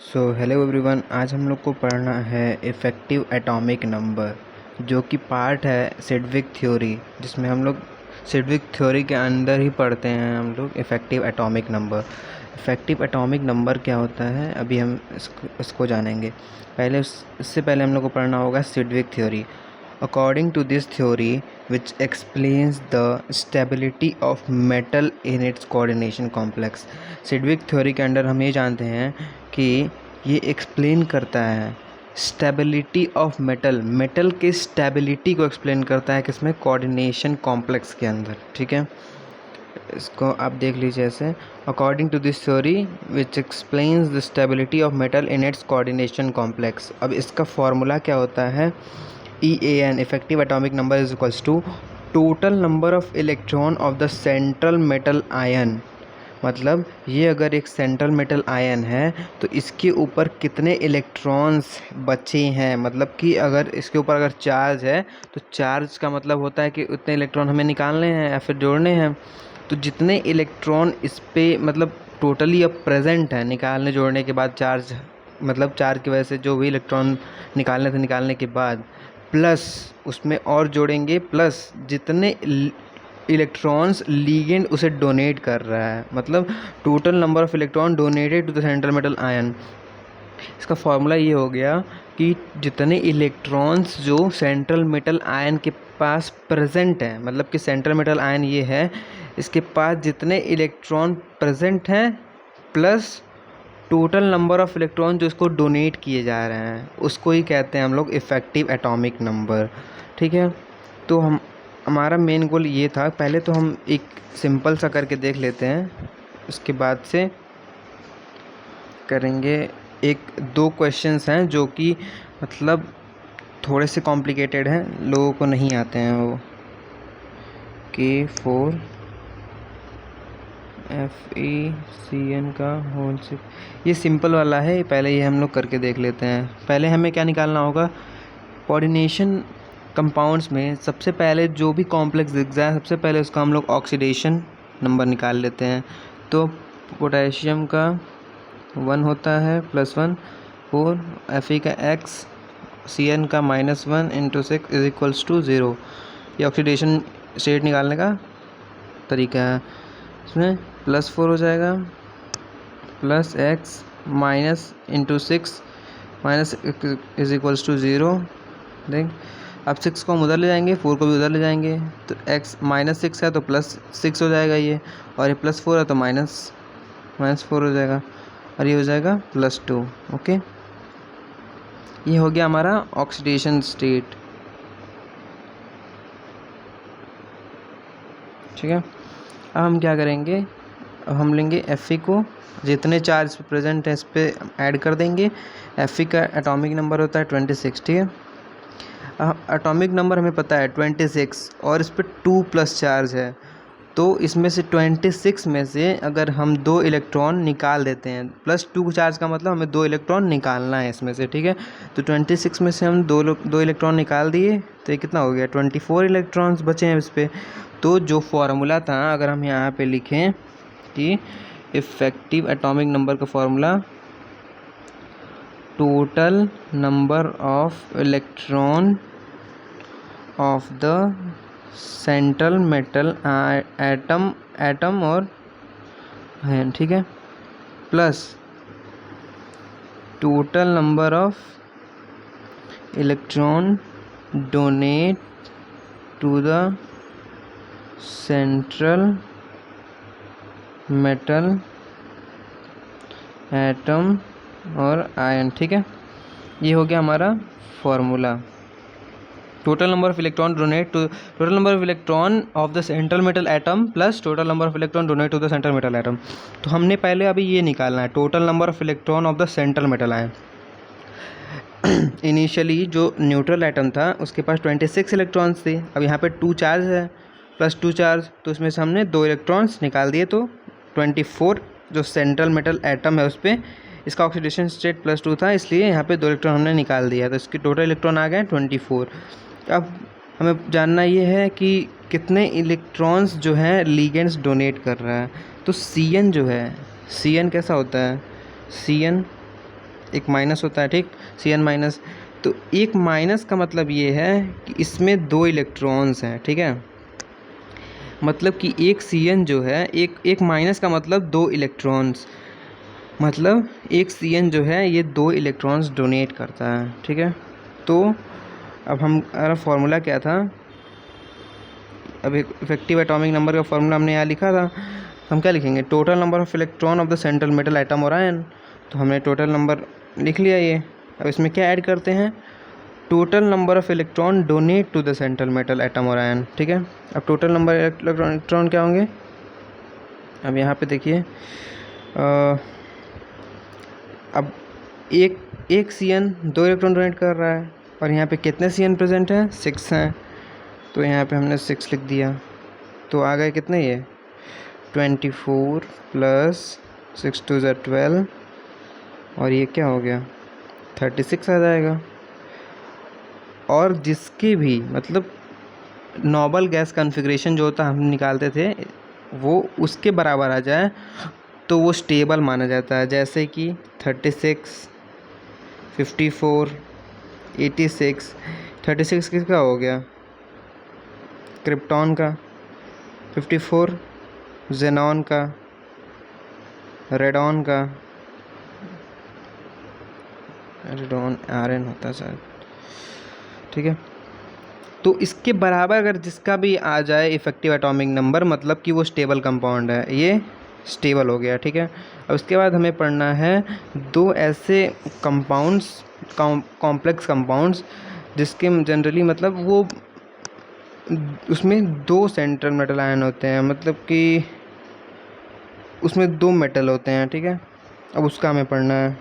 Hello everyone, आज हम लोग को पढ़ना है इफ़ेक्टिव एटॉमिक नंबर, जो कि पार्ट है सिडविक थ्योरी, जिसमें हम लोग सिडविक थ्योरी के अंदर ही पढ़ते हैं हम लोग effective atomic number. Effective atomic number क्या होता है, अभी हम इसको जानेंगे। इससे पहले हम लोग को पढ़ना होगा Sidgwick theory. According to this theory, which explains the stability of metal in its coordination complex, Sidgwick theory के अंदर हम ये जानते हैं कि ये एक्सप्लेन करता है स्टेबिलिटी ऑफ मेटल के स्टेबिलिटी को एक्सप्लेन करता है किसमें, कोऑर्डिनेशन कॉम्प्लेक्स के अंदर। ठीक है, इसको आप देख लीजिए ऐसे। According to this theory which explains the stability of metal in its coordination complex. अब इसका फॉर्मूला क्या होता है, EAN effective atomic number is equals to total number of electron of the central metal ion. मतलब ये अगर एक central metal ion है तो इसके ऊपर कितने इलेक्ट्रॉन्स बचे हैं, मतलब कि अगर इसके ऊपर अगर चार्ज है तो चार्ज का मतलब होता है कि उतने इलेक्ट्रॉन हमें निकालने हैं या फिर जोड़ने हैं। तो जितने इलेक्ट्रॉन इस पे मतलब टोटली अब प्रेजेंट है निकालने जोड़ने के बाद, चार्ज मतलब चार्ज की वजह से जो भी इलेक्ट्रॉन निकालने थे निकालने के बाद, प्लस उसमें और जोड़ेंगे, प्लस जितने इलेक्ट्रॉन्स लीगेंड उसे डोनेट कर रहा है, मतलब total number of electron donated to the central metal ion. इसका फॉर्मूला ये हो गया कि जितने इलेक्ट्रॉन्स जो सेंट्रल मेटल आयन के पास प्रेजेंट हैं, मतलब कि सेंट्रल मेटल आयन ये है, इसके पास जितने इलेक्ट्रॉन प्रेजेंट हैं plus total number of electron जो इसको डोनेट किए जा रहे हैं, उसको ही कहते हैं हम लोग इफ़ेक्टिव एटॉमिक नंबर। ठीक है, तो हमारा मेन गोल ये था। पहले तो हम एक सिंपल सा करके देख लेते हैं, उसके बाद से करेंगे। एक दो क्वेश्चंस हैं जो कि मतलब थोड़े से कॉम्प्लिकेटेड हैं, लोगों को नहीं आते हैं वो। K4 FeCN का होल शिफ्ट, ये सिंपल वाला है, पहले ये हम लोग करके देख लेते हैं। पहले हमें क्या निकालना होगा, कोऑर्डिनेशन कंपाउंड्स में सबसे पहले जो भी कॉम्प्लेक्स दिख जाए सबसे पहले उसका हम लोग ऑक्सीडेशन नंबर निकाल लेते हैं। तो पोटेशियम का 1 होता है +1 4, Fe का x, Cn का -1 × 6 इज इक्वल्स टू 0। ये ऑक्सीडेशन स्टेट निकालने का तरीका है। इसमें +4 हो जाएगा, +x −× 6 इज इक्वल्स टू 0। देख, अब 6 को हम उधर ले जाएंगे, 4 को भी उधर ले जाएंगे, तो x -6 है तो +6 हो जाएगा ये, और ये +4 है तो -4 हो जाएगा, और ये हो जाएगा +2। ओके, ये हो गया हमारा ऑक्सीडेशन स्टेट। ठीक है, अब हम क्या करेंगे, अब हम लेंगे Fe को, जितने चार्ज प्रेजेंट है इस पर ऐड कर देंगे। Fe का एटॉमिक नंबर होता है 26। ठीक है, एटॉमिक नंबर हमें पता है 26 और इस पर 2+ चार्ज है, तो इसमें से 26 में से अगर हम 2 इलेक्ट्रॉन निकाल देते हैं, +2 चार्ज का मतलब हमें 2 इलेक्ट्रॉन निकालना है इसमें से। ठीक है, तो 26 में से हम 2 इलेक्ट्रॉन निकाल दिए, तो ये कितना हो गया, 24 इलेक्ट्रॉन्स बचे हैं इस पर। तो जो फॉर्मूला था, अगर हम यहाँ पे लिखें कि इफ़ेक्टिव एटॉमिक नंबर का formula total number of electron of the central metal atom और है, ठीक है, plus total number of electron donate to the central metal atom और आयन। ठीक है, ये हो गया हमारा formula. Total number of electron of the central metal atom plus total number of electron donate to the central metal atom. तो हमने पहले अभी ये निकालना है, total number of electron of the central metal ion. Initially जो neutral atom था उसके पास 26 इलेक्ट्रॉन्स थे, अब यहाँ पे 2 चार्ज है, +2 चार्ज, तो उसमें से हमने 2 इलेक्ट्रॉन्स निकाल दिए, तो 24 जो सेंट्रल मेटल एटम है उस पर इसका ऑक्सीडेशन स्टेट +2 था, इसलिए यहाँ पे 2 इलेक्ट्रॉन हमने निकाल दिया, तो इसके टोटल इलेक्ट्रॉन आ गए 24। अब हमें जानना ये है कि कितने इलेक्ट्रॉन्स जो हैं लीगेंड्स डोनेट कर रहा है। तो Cn जो है, Cn कैसा होता है, Cn एक माइनस होता है, ठीक, Cn माइनस। तो एक माइनस का मतलब ये है कि इसमें 2 इलेक्ट्रॉन्स हैं, ठीक है। मतलब कि एक Cn जो है, एक माइनस का मतलब 2 इलेक्ट्रॉन्स, मतलब एक Cn जो है ये 2 इलेक्ट्रॉन्स डोनेट करता है, ठीक है। तो अब हमारा फॉर्मूला क्या था, अब इफेक्टिव एटॉमिक नंबर का फॉर्मूला हमने यहाँ लिखा था। हम क्या लिखेंगे, total number of electron of the central metal atom और आयन। तो हमने टोटल नंबर लिख लिया ये। अब इसमें क्या ऐड करते हैं, total number of electron donate to the central metal atom और आयन, ठीक है। अब टोटल नंबर इलेक्ट्रॉन क्या होंगे, अब यहाँ पे देखिए, अब एक Cn 2 इलेक्ट्रॉन डोनेट कर रहा है, और यहाँ पे कितने Cn प्रेजेंट हैं, 6 हैं। तो यहाँ पे हमने 6 लिख दिया। तो आ गए कितने ये, 24 प्लस 6 2 ज़ा 12, और ये क्या हो गया, 36 आ जाएगा। और जिसके भी मतलब नोबल गैस कॉन्फ़िगरेशन जो होता हम निकालते थे वो उसके बराबर आ जाए तो वो स्टेबल माना जाता है। जैसे कि 36, 54, 86। 36 किसका हो गया, क्रिप्टॉन का। 54 जेनॉन का, रेडॉन का, रेडॉन आरएन होता है शायद, ठीक है। तो इसके बराबर अगर जिसका भी आ जाए इफेक्टिव एटॉमिक नंबर, मतलब कि वो स्टेबल कंपाउंड है, ये स्टेबल हो गया, ठीक है। अब उसके बाद हमें पढ़ना है 2 ऐसे कंपाउंड्स, कॉम्प्लेक्स कंपाउंड्स, जिसके जनरली मतलब वो उसमें 2 सेंट्रल मेटल आयन होते हैं, मतलब कि उसमें 2 मेटल होते हैं, ठीक है। अब उसका हमें पढ़ना है।